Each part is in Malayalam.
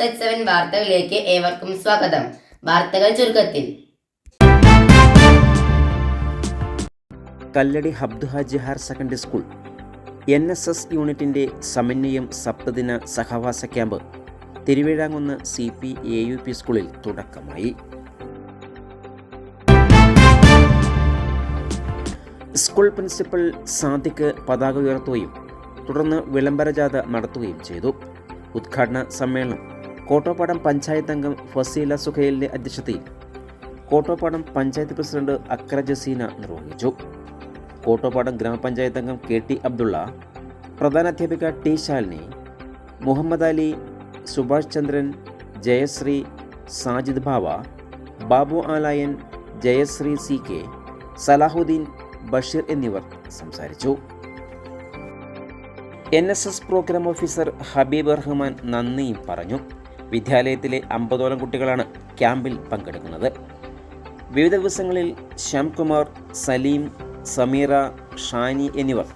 ന്യൂസ്@7 വാർത്തകളിലേക്ക് ഏവർക്കും സ്വാഗതം. വാർത്തകൾ ചുരുക്കത്തിൽ. Kalladi Abdu Haji higher secondary school NSS യൂണിറ്റിൻ്റെ സമന്വയം സപ്തദിന സഹവാസ ക്യാമ്പ് തിരുവിഴാങ്കുന്ന് CPAUP സ്കൂളിൽ തുടക്കമായി. സ്കൂൾ പ്രിൻസിപ്പൽ സാദിഖ് പതാക ഉയർത്തുകയും തുടർന്ന് വിളംബര ജാഥ നടത്തുകയും ചെയ്തു. ഉദ്ഘാടന സമ്മേളനം കോട്ടോപ്പാടം പഞ്ചായത്ത് അംഗം ഫസീല സുഹൈലിൻ്റെ അധ്യക്ഷതയിൽ കോട്ടോപ്പാടം പഞ്ചായത്ത് പ്രസിഡന്റ് അക്ര ജസീന നിർവഹിച്ചു. കോട്ടോപ്പാടം ഗ്രാമപഞ്ചായത്ത് അംഗം KT അബ്ദുള്ള, പ്രധാനാധ്യാപിക T ശാലിനി, മുഹമ്മദ് അലി, സുഭാഷ് ചന്ദ്രൻ, ജയശ്രീ, സാജിദ് ബാവ, ബാബു ആലായൻ, ജയശ്രീ CK, സലാഹുദ്ദീൻ, ബഷീർ എന്നിവർ സംസാരിച്ചു. NSS program officer Habeeb Rahman നന്ദിയും പറഞ്ഞു. വിദ്യാലയത്തിലെ 50ഓളം കുട്ടികളാണ് ക്യാമ്പിൽ പങ്കെടുക്കുന്നത്. വിവിധ ദിവസങ്ങളിൽ ശ്യാംകുമാർ, സലീം, സമീറ, ഷാനി എന്നിവർ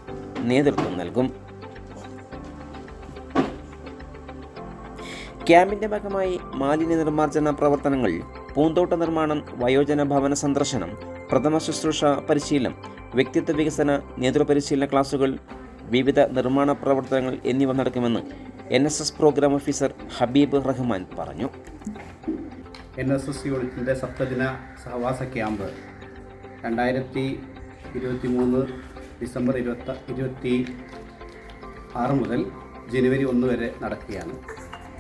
നേതൃത്വം നൽകും. ക്യാമ്പിൻ്റെ ഭാഗമായി മാലിന്യ നിർമ്മാർജ്ജന പ്രവർത്തനങ്ങൾ, പൂന്തോട്ട നിർമ്മാണം, വയോജന ഭവന സന്ദർശനം, പ്രഥമ ശുശ്രൂഷ പരിശീലനം, വ്യക്തിത്വ വികസന നേതൃപരിശീലന ക്ലാസുകൾ, വിവിധ നിർമ്മാണ പ്രവർത്തനങ്ങൾ എന്നിവ നടക്കുമെന്ന് NSS program officer Habeeb Rahman പറഞ്ഞു. NSS യൂണിറ്റിൻ്റെ സപ്തദിന സഹവാസ ക്യാമ്പ് 2023 ഡിസംബർ 26 മുതൽ ജനുവരി 1 വരെ നടക്കുകയാണ്.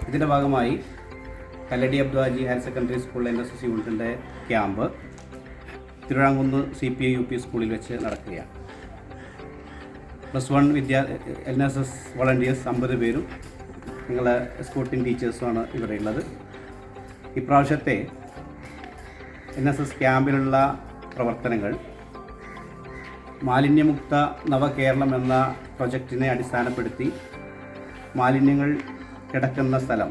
ഇതിൻ്റെ ഭാഗമായി Kalladi Abdu Haji higher secondary school NSS യൂണിറ്റിൻ്റെ ക്യാമ്പ് തിരുവിഴാങ്കുന്ന് CPAUP സ്കൂളിൽ വെച്ച് നടക്കുകയാണ്. +1 NSS വളണ്ടിയേഴ്സ് 50 പേരും നിങ്ങളെ സ്കൗട്ടിംഗ് ടീച്ചേഴ്സുമാണ് ഇവിടെ ഉള്ളത്. ഇപ്രാവശ്യത്തെ NSS ക്യാമ്പിലുള്ള പ്രവർത്തനങ്ങൾ മാലിന്യമുക്ത നവകേരളം എന്ന പ്രൊജക്റ്റിനെ അടിസ്ഥാനപ്പെടുത്തി മാലിന്യങ്ങൾ കിടക്കുന്ന സ്ഥലം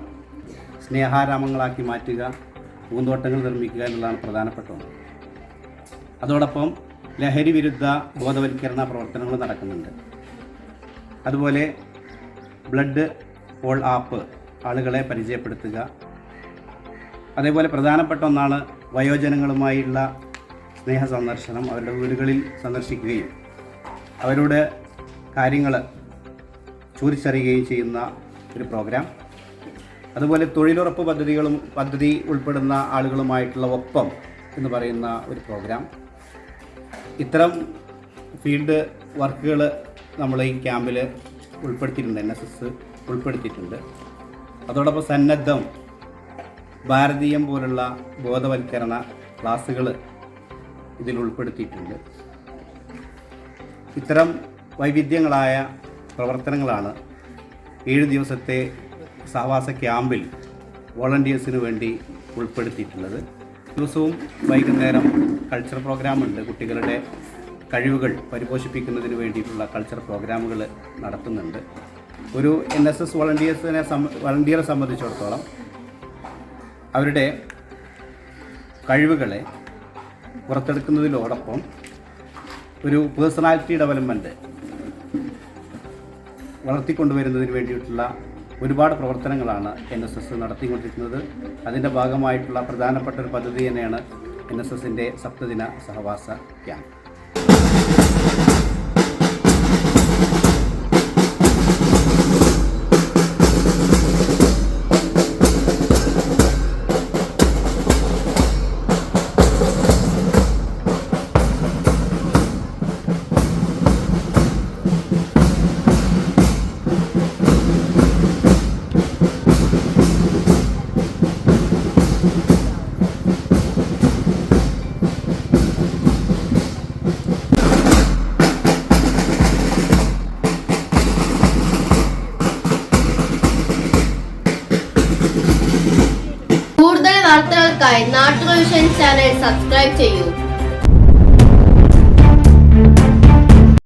സ്നേഹാരാമങ്ങളാക്കി മാറ്റുക, പൂന്തോട്ടങ്ങൾ നിർമ്മിക്കുക എന്നുള്ളതാണ് പ്രധാനപ്പെട്ടത്. അതോടൊപ്പം ലഹരി വിരുദ്ധ ബോധവൽക്കരണ പ്രവർത്തനങ്ങൾ നടക്കുന്നുണ്ട്. അതുപോലെ ബ്ലഡ് പോൾ ആപ്പ് ആളുകളെ പരിചയപ്പെടുത്തുക. അതേപോലെ പ്രധാനപ്പെട്ട ഒന്നാണ് വയോജനങ്ങളുമായുള്ള സ്നേഹ സന്ദർശനം. അവരുടെ വീടുകളിൽ സന്ദർശിക്കുകയും അവരുടെ കാര്യങ്ങൾ ചോദിച്ചറിയുകയും ചെയ്യുന്ന ഒരു പ്രോഗ്രാം. അതുപോലെ തൊഴിലുറപ്പ് പദ്ധതി ഉൾപ്പെടുന്ന ആളുകളുമായിട്ടുള്ള ഒപ്പം എന്ന് പറയുന്ന ഒരു പ്രോഗ്രാം. ഇത്തരം ഫീൽഡ് വർക്കുകൾ നമ്മൾ ഈ ക്യാമ്പിൽ ഉൾപ്പെടുത്തിയിട്ടുണ്ട്, NSS ഉൾപ്പെടുത്തിയിട്ടുണ്ട്. അതോടൊപ്പം സന്നദ്ധം, ഭാരതീയം പോലുള്ള ബോധവൽക്കരണ ക്ലാസ്സുകൾ ഇതിൽ ഉൾപ്പെടുത്തിയിട്ടുണ്ട്. ഇത്തരം വൈവിധ്യങ്ങളായ പ്രവർത്തനങ്ങളാണ് 7 ദിവസത്തെ സഹവാസ ക്യാമ്പിൽ വോളണ്ടിയേഴ്സിന് വേണ്ടി ഉൾപ്പെടുത്തിയിട്ടുള്ളത്. ദിവസവും വൈകുന്നേരം കൾച്ചർ പ്രോഗ്രാമുണ്ട്. കുട്ടികളുടെ കഴിവുകൾ പരിപോഷിപ്പിക്കുന്നതിന് വേണ്ടിയിട്ടുള്ള കൾച്ചർ പ്രോഗ്രാമുകൾ നടത്തുന്നുണ്ട്. ഒരു NSS വളണ്ടിയറെ സംബന്ധിച്ചിടത്തോളം അവരുടെ കഴിവുകളെ പുറത്തെടുക്കുന്നതിനോടൊപ്പം ഒരു പേഴ്സണാലിറ്റി ഡെവലപ്മെൻറ്റ് വളർത്തിക്കൊണ്ടുവരുന്നതിന് വേണ്ടിയിട്ടുള്ള ഒരുപാട് പ്രവർത്തനങ്ങളാണ് NSS നടത്തിക്കൊണ്ടിരിക്കുന്നത്. അതിൻ്റെ ഭാഗമായിട്ടുള്ള പ്രധാനപ്പെട്ട ഒരു പദ്ധതി തന്നെയാണ് NSSൻ്റെ സപ്തദിന സഹവാസ ക്യാമ്പ്. കൂടുതൽ വാർത്തകൾക്കായി നാട്ടുകൾ വിഷൻ ചാനൽ സബ്സ്ക്രൈബ് ചെയ്യൂ.